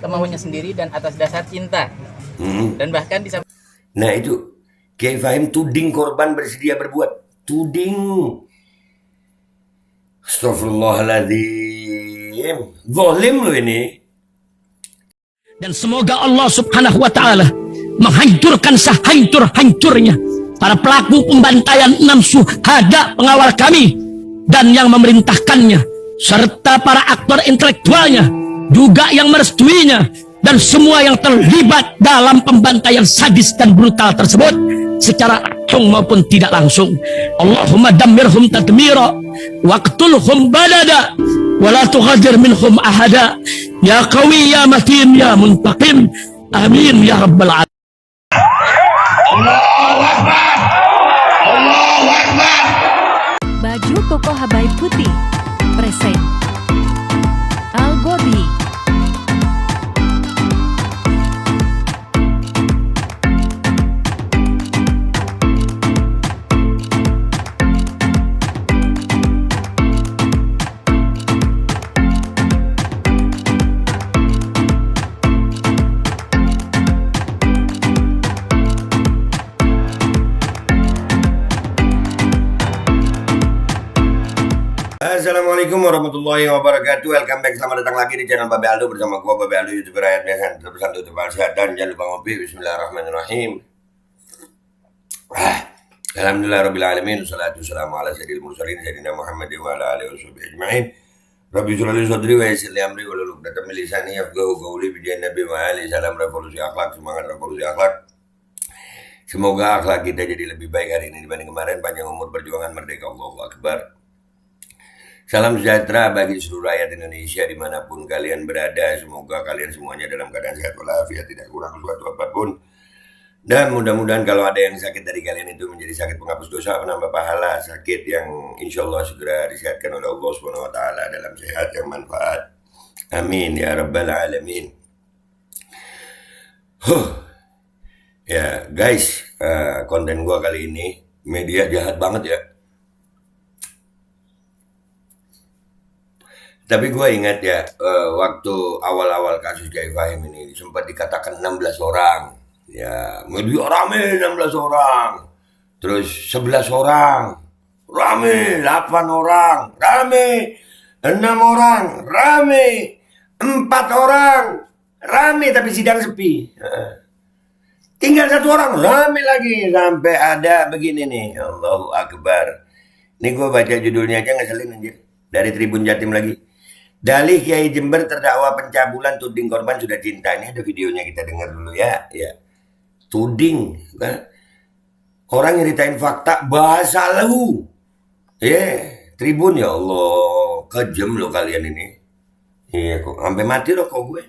kemauannya sendiri dan atas dasar cinta. Dan bahkan bisa. Nah itu Kiai Fahim tuding korban bersedia berbuat. Tuding. Astagfirullahaladzim. Zalim lo ini. Dan semoga Allah subhanahu wa ta'ala menghancurkan sehancur-hancurnya para pelaku pembantaian 6 syuhada pengawal kami dan yang memerintahkannya, serta para aktor intelektualnya juga yang merestuinya, dan semua yang terlibat dalam pembantaian sadis dan brutal tersebut secara langsung maupun tidak langsung. Allahumma dammirhum tadmira waqtulhum balada wala tughadir minhum ahada ya qawi ya matin ya muntaqim amin ya rabbal alamin. Allahu Akbar. Allahu Akbar. Baju koko Habaib Putih present Al Gobi. Assalamualaikum warahmatullahi wabarakatuh. Welcome back, selamat datang lagi di channel Babe Aldo bersama gua Babe Aldo, YouTuber rakyat biasa. Tetap bersama tetap sehat dan jangan lupa ngopi. Bismillahirrahmanirrahim. Alhamdulillah rabbil alamin. Wassalatu wassalamu ala sayyidil mursalin sayyidina Muhammad wa ala alihi washabihi ajmain. Rabbi shrah li sadri wa yassir li amri wa hlul 'uqdatam min lisani yafqahu qawli bi nabi wa ali. Salam revolusi akhlak, semangat revolusi akhlak. Semoga akhlak kita jadi lebih baik hari ini dibanding kemarin. Panjang umur, perjuangan merdeka. Allahu Akbar. Salam sejahtera bagi seluruh rakyat Indonesia dimanapun kalian berada. Semoga kalian semuanya dalam keadaan sehat walafiat, tidak kurang suatu apapun. Dan mudah-mudahan kalau ada yang sakit dari kalian itu menjadi sakit penghapus dosa, penambah pahala, sakit yang insya Allah segera disehatkan oleh Allah Subhanahu Wa Taala dalam sehat yang manfaat. Amin ya rabbal alamin. Ya guys, konten gua kali ini media jahat banget ya. Tapi gue ingat ya, waktu awal-awal kasus Kiai Fahim ini sempat dikatakan 16 orang. Ya, media rame 16 orang. Terus 11 orang. Rame 8 orang. Rame 6 orang. Rame 4 orang. Rame tapi sidang sepi. Tinggal 1 orang. Rame lagi. Sampai ada begini nih. Allahu Akbar. Ini gue baca judulnya aja ngeselin anjir. Dari Tribun Jatim lagi. Dalih Kiai Jember terdakwa pencabulan tuding korban sudah cinta. Ini ada videonya, kita dengar dulu ya. Ya. Tuding. Kan? Orang nyeritain fakta bahasa lu. Tribun ya Allah. Kejam loh kalian ini. Iya kok. Sampai mati loh kok gue.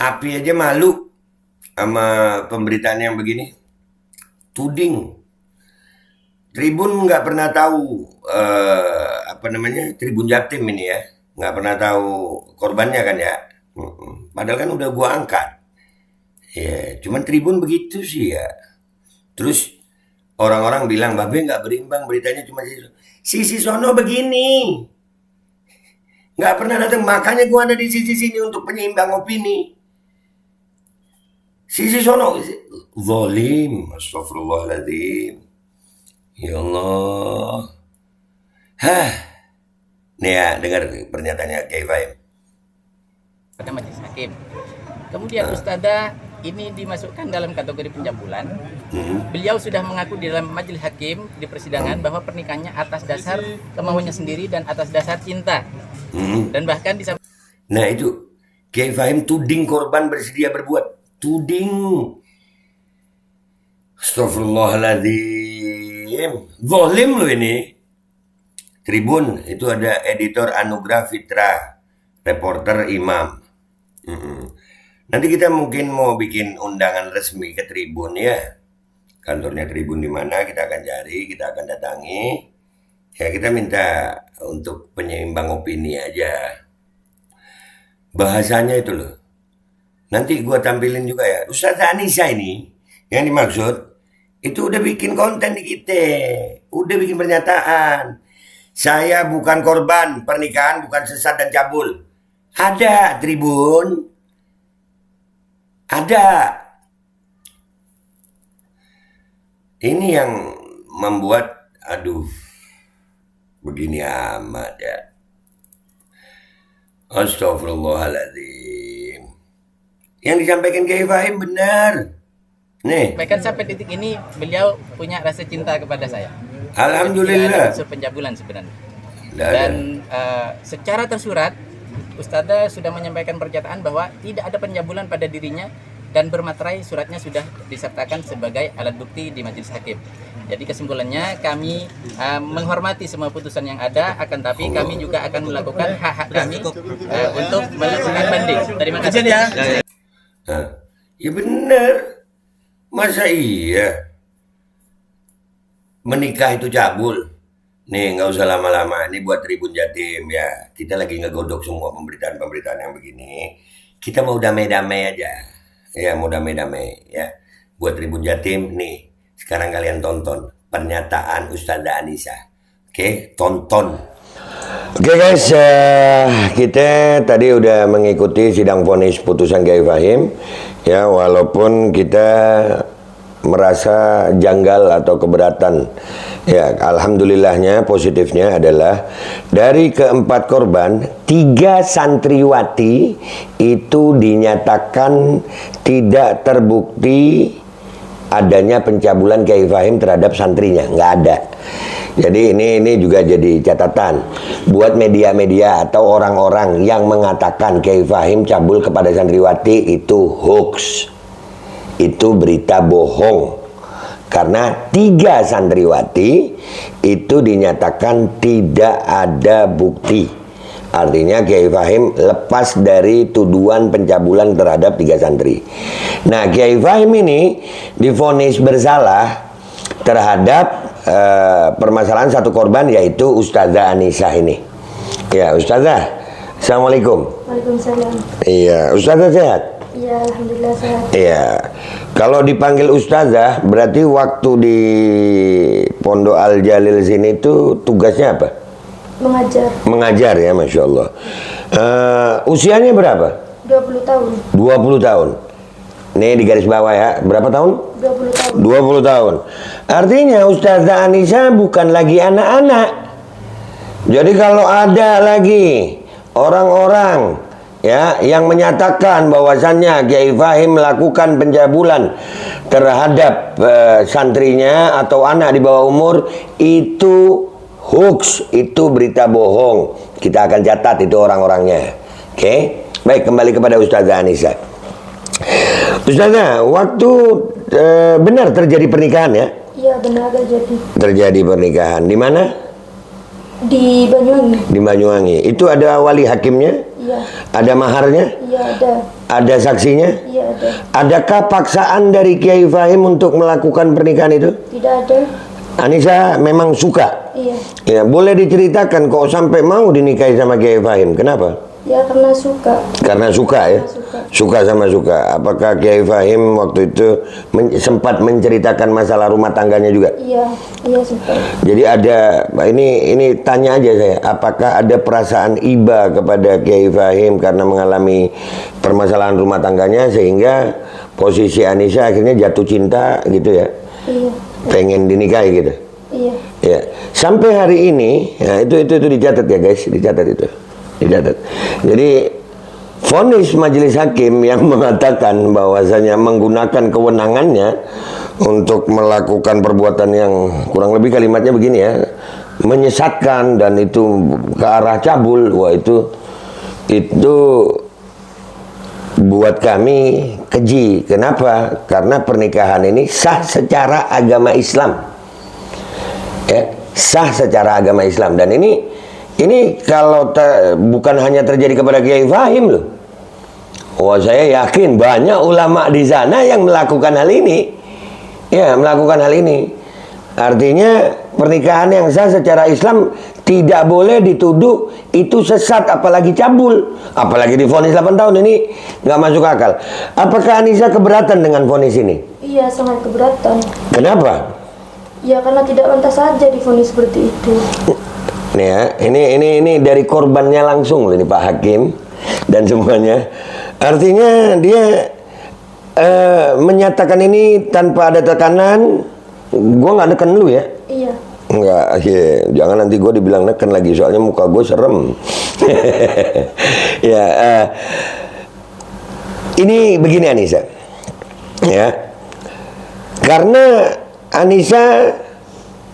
Api aja malu sama pemberitaan yang begini. Tuding. Tribun nggak pernah tahu Tribun Jatim ini ya, nggak pernah tahu korbannya kan ya. Padahal kan udah gua angkat. Ya, cuman Tribun begitu sih ya. Terus orang-orang bilang Babe nggak berimbang, beritanya cuma sisi sono begini. Nggak pernah datang, makanya gua ada di sisi sini untuk penyeimbang opini. Sisi sono zalim, astagfirullahaladzim. Ya Allah. Nih ya, dengar pernyataannya Kiai Fahim Pada majelis hakim. Kemudian Ustadzah ini dimasukkan dalam kategori pencabulan. Beliau sudah mengaku di dalam majelis hakim di persidangan bahwa pernikahannya atas dasar kemauannya sendiri dan atas dasar cinta. Dan bahkan Nah itu Kiai Fahim tuding korban bersedia berbuat. Tuding. Astagfirullahaladzim. Zalim lo ini. Tribun itu ada editor Anugrah Fitra, reporter Imam. Nanti kita mungkin mau bikin undangan resmi ke Tribun ya. Kantornya Tribun di mana kita akan cari, kita akan datangi. Ya kita minta untuk penyeimbang opini aja. Bahasanya itu loh. Nanti gua tampilin juga ya. Ustaz Anissa ini yang dimaksud itu udah bikin konten di kita, udah bikin pernyataan. Saya bukan korban pernikahan, bukan sesat dan cabul. Ada Tribun. Ada. Ini yang membuat, aduh, begini amat ya. Astagfirullahaladzim. Yang disampaikan Kiai Fahim benar. Nih, Bahkan sampai titik ini beliau punya rasa cinta kepada saya. Tidak ada alhamdulillah. unsur pencabulan sebenarnya. Tidak ada. Dan secara tersurat, Ustadzah sudah menyampaikan pernyataan bahwa tidak ada pencabulan pada dirinya dan bermaterai suratnya sudah disertakan sebagai alat bukti di majelis hakim. Jadi kesimpulannya kami menghormati semua putusan yang ada, akan tapi kami juga akan melakukan hak-hak kami untuk melakukan banding. Terima kasih ya. Hah? Ya benar. Masa iya menikah itu cabul? Nih nggak usah lama-lama. Ini buat Tribun Jatim ya. Kita lagi ngegodok semua pemberitaan-pemberitaan yang begini. Kita mau damai-damai aja. Ya mau damai-damai ya. Buat Tribun Jatim nih. Sekarang kalian tonton pernyataan Ustazah Anissa. Oke, tonton. Oke guys, kita tadi udah mengikuti sidang vonis putusan Kiai Fahim. Ya, walaupun kita merasa janggal atau keberatan. Ya, alhamdulillahnya positifnya adalah dari keempat korban, 3 santriwati itu dinyatakan tidak terbukti adanya pencabulan Kiai Fahim terhadap santrinya, nggak ada. Jadi ini juga jadi catatan buat media-media atau orang-orang yang mengatakan Kiai Fahim cabul kepada santriwati itu hoax. Itu berita bohong. Karena 3 santriwati itu dinyatakan tidak ada bukti. Artinya Kiai Fahim lepas dari tuduhan pencabulan terhadap 3 santri. Nah, Kiai Fahim ini divonis bersalah terhadap permasalahan satu korban, yaitu Ustazah Anissa ini. Ya, Ustazah. Assalamualaikum. Waalaikumsalam. Iya, Ustazah sehat? Iya, alhamdulillah sehat. Iya. Kalau dipanggil Ustazah, berarti waktu di Pondok Al Jalil sini itu tugasnya apa? Mengajar. Mengajar ya, Masya Allah. Usianya berapa? 20 tahun. 20 tahun. Ini di garis bawah ya. Berapa tahun? 20 tahun. 20 tahun. Artinya Ustazah Anissa bukan lagi anak-anak. Jadi kalau ada lagi orang-orang ya yang menyatakan bahwasannya Kiai Fahim melakukan pencabulan terhadap santrinya atau anak di bawah umur, itu hoax, itu berita bohong. Kita akan catat itu orang-orangnya. Oke? Baik, kembali kepada Ustazah Anissa. Ustazah, waktu benar terjadi pernikahan ya? Iya, benar terjadi. Terjadi pernikahan. Di mana? Di Banyuwangi. Di Banyuwangi. Itu ada wali hakimnya? Iya. Ada maharnya? Iya, ada. Ada saksinya? Iya, ada. Adakah paksaan dari Kiai Fahim untuk melakukan pernikahan itu? Tidak ada. Anissa memang suka. Iya. Ya, boleh diceritakan kok sampai mau dinikahi sama Kiai Fahim? Kenapa? Ya, karena suka. Karena suka ya? Suka. Suka sama suka. Apakah Kiai Fahim waktu itu sempat menceritakan masalah rumah tangganya juga? Iya, iya sempat. Jadi ada, ini tanya aja saya, apakah ada perasaan iba kepada Kiai Fahim karena mengalami permasalahan rumah tangganya sehingga posisi Anissa akhirnya jatuh cinta gitu ya? Iya. Pengen dinikahi gitu? Iya. Ya. Sampai hari ini, ya, itu dicatat ya guys, dicatat itu. Dicatat. Jadi vonis majelis hakim yang mengatakan bahwasanya menggunakan kewenangannya untuk melakukan perbuatan yang kurang lebih kalimatnya begini ya, menyesatkan dan itu ke arah cabul, wah itu buat kami keji. Kenapa? Karena pernikahan ini sah secara agama Islam. Ya, sah secara agama Islam, dan ini kalau bukan hanya terjadi kepada Kiai Fahim loh. Wah, saya yakin banyak ulama di sana yang melakukan hal ini. Ya, melakukan hal ini. Artinya pernikahan yang sah secara Islam tidak boleh dituduh itu sesat, apalagi cabul, apalagi divonis 8 tahun. Ini nggak masuk akal. Apakah Anissa keberatan dengan vonis ini? Iya, sangat keberatan. Kenapa? Ya, karena tidak pantas saja divonis seperti itu. Nih ya, ini dari korbannya langsung loh ini Pak Hakim. dan semuanya. Artinya dia menyatakan ini tanpa ada tekanan. Gua nggak neken lu ya? Iya. Enggak, jangan nanti gue dibilang neken lagi, soalnya muka gue serem. Ya, ini begini Anissa, ya, karena Anissa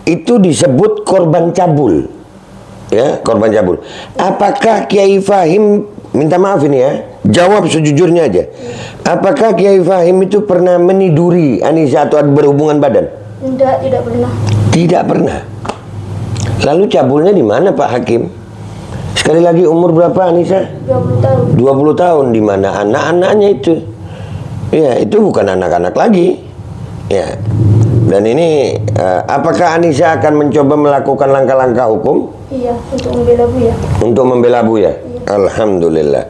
itu disebut korban cabul, ya, korban cabul. Apakah Kiai Fahim, minta maaf ini ya, jawab sejujurnya aja, apakah Kiai Fahim itu pernah meniduri Anissa atau berhubungan badan? Tidak pernah. Tidak pernah. Lalu cabulnya di mana Pak Hakim? Sekali lagi umur berapa Anissa? 20 tahun. 20 tahun. Di mana anak-anaknya itu? Ya, itu bukan anak-anak lagi. Ya. Dan ini apakah Anissa akan mencoba melakukan langkah-langkah hukum? Iya, untuk membela Buya. Untuk membela Buya? Iya. Alhamdulillah.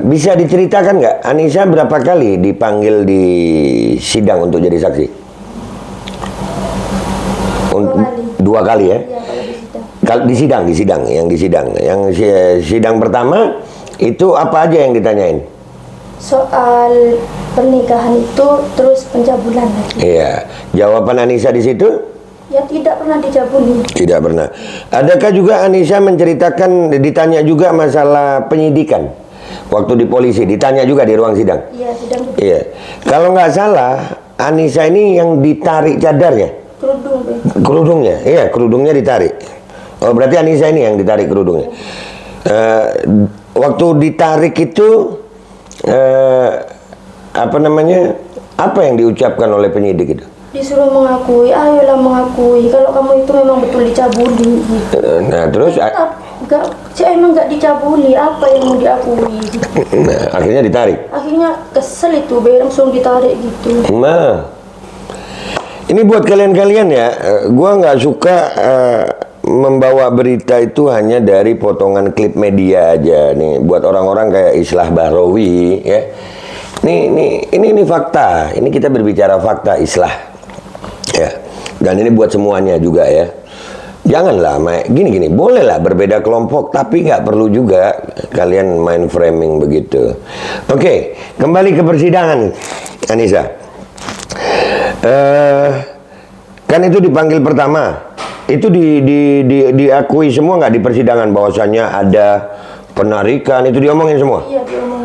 Bisa diceritakan nggak Anissa berapa kali dipanggil di sidang untuk jadi saksi? 2 kali ya? Iya, Di sidang. Yang sidang pertama itu apa aja yang ditanyain? Soal pernikahan itu, terus pencabulan. Iya. Jawaban Anissa di situ? Ya tidak pernah dicabuli. Tidak pernah. Adakah juga Anissa menceritakan, ditanya juga masalah penyidikan? Waktu di polisi, ditanya juga di ruang sidang? Iya, sidang. Iya. Kalau nggak salah, Anissa ini yang ditarik cadarnya? Kerudung, Be. Kerudungnya, iya, kerudungnya ditarik. Oh, berarti Anissa ini yang ditarik kerudungnya. Waktu ditarik itu apa namanya? Apa yang diucapkan oleh penyidik itu? Disuruh mengakui, ayolah mengakui kalau kamu itu memang betul dicabuli. Gitu. Nah, terus Saya emang nggak dicabuli, apa yang mau diakui? Gitu. nah, akhirnya ditarik. Akhirnya kesel itu, Be, langsung ditarik gitu. Nah, ini buat kalian-kalian ya, gua nggak suka membawa berita itu hanya dari potongan klip media aja nih. Buat orang-orang kayak Islah Bahrawi ya. Ini fakta. Ini kita berbicara fakta Islah. Ya. Dan ini buat semuanya juga ya. Janganlah gini, bolehlah berbeda kelompok, tapi nggak perlu juga kalian main framing begitu. Oke, kembali ke persidangan, Anissa. Kan itu dipanggil pertama, itu diakui semua nggak di persidangan bahwasannya ada penarikan, itu diomongin semua? Iya, diomongin.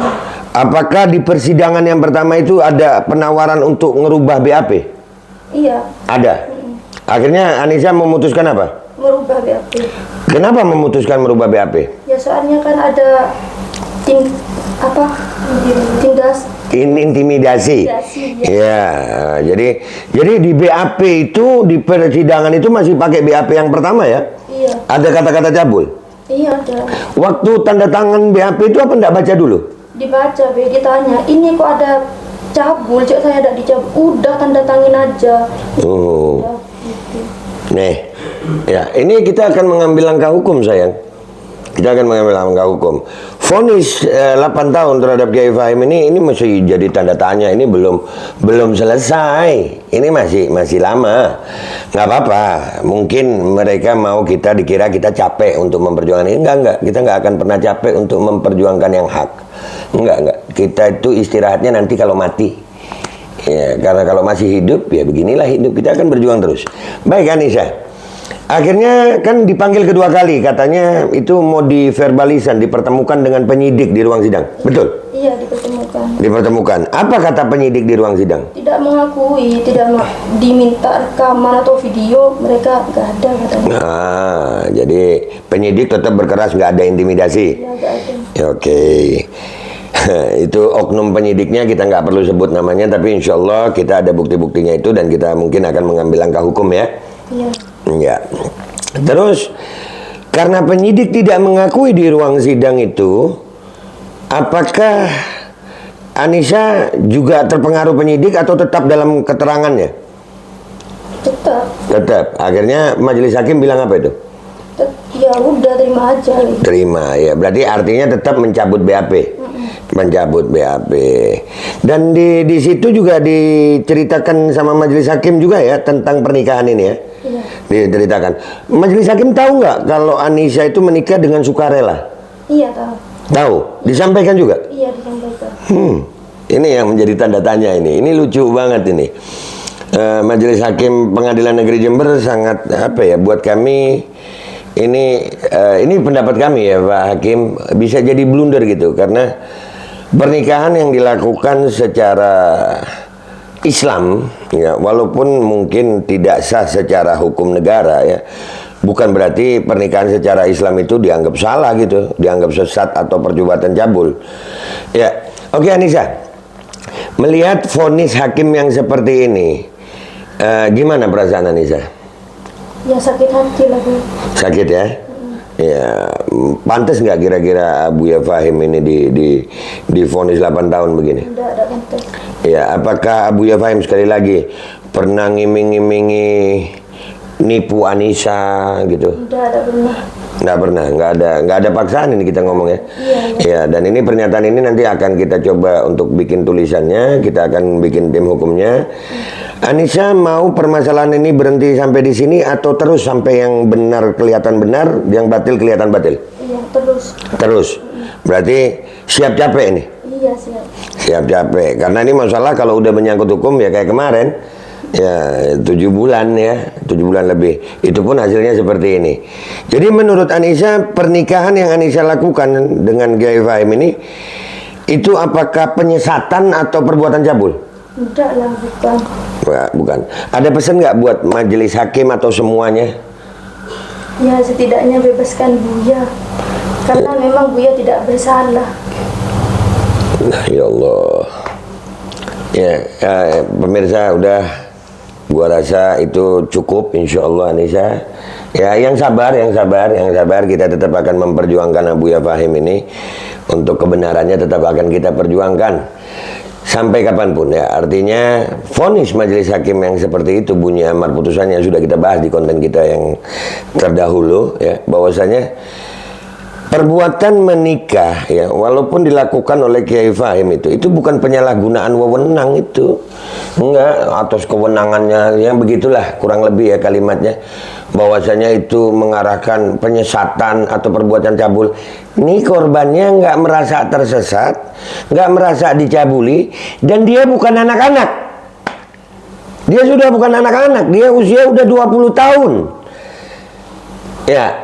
Apakah di persidangan yang pertama itu ada penawaran untuk ngerubah BAP? Iya. Ada. Akhirnya Anissa memutuskan apa? Merubah BAP. Kenapa memutuskan merubah BAP? Ya soalnya kan ada Intimidasi. Ya, jadi di BAP itu di persidangan itu masih pakai BAP yang pertama ya? Iya. Ada kata-kata cabul? Iya ada. Waktu tanda tangan BAP itu apa enggak baca dulu? Dibaca, Be, ditanya, ini kok ada cabul, cek saya ada dicabul, udah tanda tangin aja. Oh. Ya, gitu. Nih, ya ini kita akan mengambil langkah hukum sayang. Kita akan mengambil langkah hukum. Vonis 8 tahun terhadap Kiai Fahim ini masih jadi tanda tanya. Ini belum selesai. Ini masih lama. Nggak apa-apa. Mungkin mereka mau dikira kita capek untuk memperjuangkan ini. Enggak. Kita nggak akan pernah capek untuk memperjuangkan yang hak. Enggak. Kita itu istirahatnya nanti kalau mati. Ya, karena kalau masih hidup, ya beginilah hidup. Kita akan berjuang terus. Baik, Anissa. Akhirnya kan dipanggil kedua kali, katanya itu mau diverbalisan, dipertemukan dengan penyidik di ruang sidang, betul? Iya, dipertemukan. Dipertemukan. Apa kata penyidik di ruang sidang? Tidak mengakui, tidak diminta rekaman atau video, mereka nggak ada katanya. Nah, jadi penyidik tetap berkeras, nggak ada intimidasi. Iya, nggak ada. Oke. Itu oknum penyidiknya kita nggak perlu sebut namanya, tapi insya Allah kita ada bukti-buktinya itu dan kita mungkin akan mengambil langkah hukum ya. Iya. Ya. Terus karena penyidik tidak mengakui di ruang sidang itu, apakah Anissa juga terpengaruh penyidik atau tetap dalam keterangannya? Tetap. Tetap. Akhirnya majelis hakim bilang apa itu? Ya udah, terima aja. Gitu. Terima ya. Berarti artinya tetap mencabut BAP. Mencabut BAP. Dan di situ juga diceritakan sama majelis hakim juga ya tentang pernikahan ini ya. Iya. Diceritakan. Majelis hakim tahu nggak kalau Anissa itu menikah dengan sukarela? Iya, tahu. Tahu? Disampaikan juga? Iya, disampaikan. Ini yang menjadi tanda tanya ini. Ini lucu banget ini. Majelis Hakim Pengadilan Negeri Jember sangat apa ya buat kami ini pendapat kami ya Pak Hakim, bisa jadi blunder gitu karena pernikahan yang dilakukan secara Islam ya walaupun mungkin tidak sah secara hukum negara ya, bukan berarti pernikahan secara Islam itu dianggap salah gitu, dianggap sesat atau perbuatan cabul. Ya, oke Anissa, melihat vonis hakim yang seperti ini, gimana perasaan Anissa? Ya sakit hati lah Bu. Sakit ya? Ya, pantas nggak kira-kira Buya Fahim ini di vonis 8 tahun begini? Tidak pantas. Ya, apakah Buya Fahim sekali lagi pernah ngiming-ngimingi nipu Anissa gitu? Tidak pernah. Nggak ada paksaan ini kita ngomong ya. Ya, dan ini pernyataan ini nanti akan kita coba untuk bikin tulisannya, kita akan bikin tim hukumnya. Anissa mau permasalahan ini berhenti sampai di sini atau terus sampai yang benar kelihatan benar, yang batil kelihatan batil? Iya, terus. Terus. Berarti siap capek ini? Iya, siap. Siap capek. Karena ini masalah kalau udah menyangkut hukum ya kayak kemarin. Ya 7 bulan ya, 7 bulan lebih. Itu pun hasilnya seperti ini. Jadi menurut Anissa, pernikahan yang Anissa lakukan dengan Kiai Fahim ini, itu apakah penyesatan atau perbuatan cabul? Tidak lah, bukan. Bukan. Ada pesan nggak buat majelis hakim atau semuanya? Ya setidaknya bebaskan Buya. Karena memang Buya tidak bersalah. Ya Allah. Ya, pemirsa udah, gua rasa itu cukup insya Allah Anissa. Ya, yang sabar. Kita tetap akan memperjuangkan Buya Fahim ini. Untuk kebenarannya tetap akan kita perjuangkan. Sampai kapanpun ya, artinya vonis majelis hakim yang seperti itu, bunyi amar putusannya sudah kita bahas di konten kita yang terdahulu ya, bahwasanya perbuatan menikah ya walaupun dilakukan oleh Kiai Fahim itu bukan penyalahgunaan wewenang itu, enggak, atas kewenangannya yang begitulah kurang lebih ya kalimatnya, bahwasanya itu mengarahkan penyesatan atau perbuatan cabul. Ini korbannya nggak merasa tersesat, nggak merasa dicabuli, dan dia bukan anak-anak. Dia sudah bukan anak-anak, dia usia udah 20 tahun. Ya,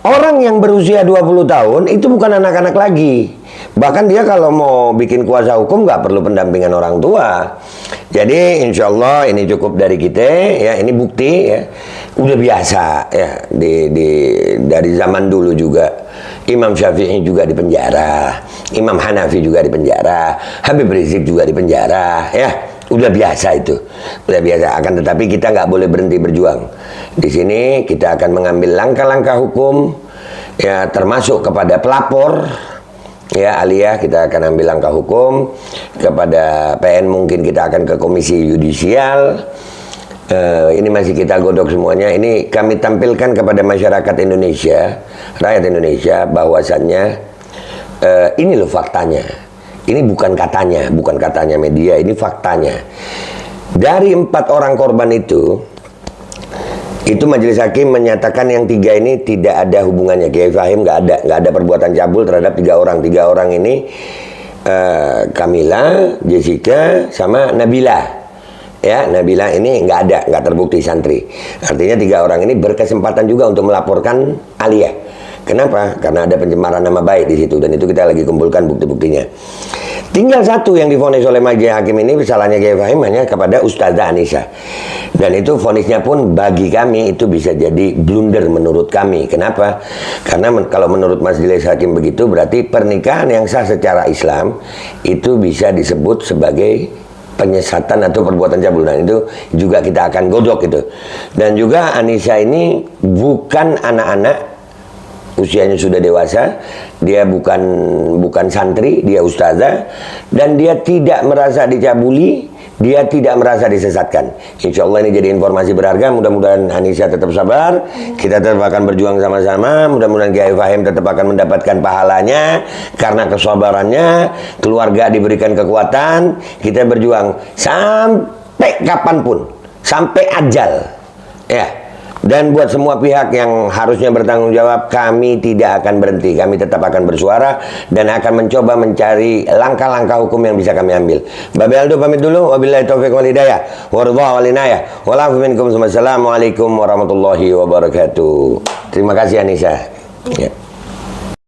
orang yang berusia 20 tahun itu bukan anak-anak lagi. Bahkan dia kalau mau bikin kuasa hukum nggak perlu pendampingan orang tua. Jadi insya Allah ini cukup dari kita ya, ini bukti ya, udah biasa ya dari zaman dulu juga. Imam Syafi'i juga di penjara, Imam Hanafi juga di penjara, Habib Rizik juga di penjara ya. Udah biasa itu, udah biasa. Akan tetapi kita nggak boleh berhenti berjuang. Di sini kita akan mengambil langkah-langkah hukum, ya termasuk kepada pelapor, ya alia kita akan ambil langkah hukum kepada PN, mungkin kita akan ke Komisi Yudisial. Ini masih kita godok semuanya. Ini kami tampilkan kepada masyarakat Indonesia, rakyat Indonesia, bahwasannya ini loh faktanya. Ini bukan katanya media, ini faktanya. Dari 4 orang korban itu majelis hakim menyatakan yang 3 ini tidak ada hubungannya. Kiai Fahim nggak ada perbuatan cabul terhadap 3 orang. 3 orang ini Kamila, Jessica, sama Nabila. Ya, Nabila ini nggak terbukti santri. Artinya 3 orang ini berkesempatan juga untuk melaporkan Alia. Kenapa? Karena ada pencemaran nama baik di situ, dan itu kita lagi kumpulkan bukti-buktinya. Tinggal 1 yang divonis oleh majelis hakim ini, salahnya Kiai Fahim hanya kepada Ustazah Anissa. Dan itu vonisnya pun bagi kami itu bisa jadi blunder menurut kami. Kenapa? Karena kalau menurut majelis hakim begitu, berarti pernikahan yang sah secara Islam itu bisa disebut sebagai penyesatan atau perbuatan cabul. Nah, itu juga kita akan godok itu. Dan juga Anissa ini bukan anak-anak, usianya sudah dewasa, dia bukan santri, dia ustazah, dan dia tidak merasa dicabuli, dia tidak merasa disesatkan. Insya Allah ini jadi informasi berharga. Mudah-mudahan Anissa tetap sabar, kita tetap akan berjuang sama-sama. Mudah-mudahan Kiai Fahim tetap akan mendapatkan pahalanya karena kesabarannya, keluarga diberikan kekuatan. Kita berjuang sampai kapanpun, sampai ajal ya. Dan buat semua pihak yang harusnya bertanggung jawab, kami tidak akan berhenti. Kami tetap akan bersuara dan akan mencoba mencari langkah-langkah hukum yang bisa kami ambil. Babe Aldo pamit dulu. Wabillahi taufiq wal hidayah. Waridha wal inayah. Walafu minkum. Wassalamualaikum warahmatullahi wabarakatuh. Terima kasih Anissa. Ya.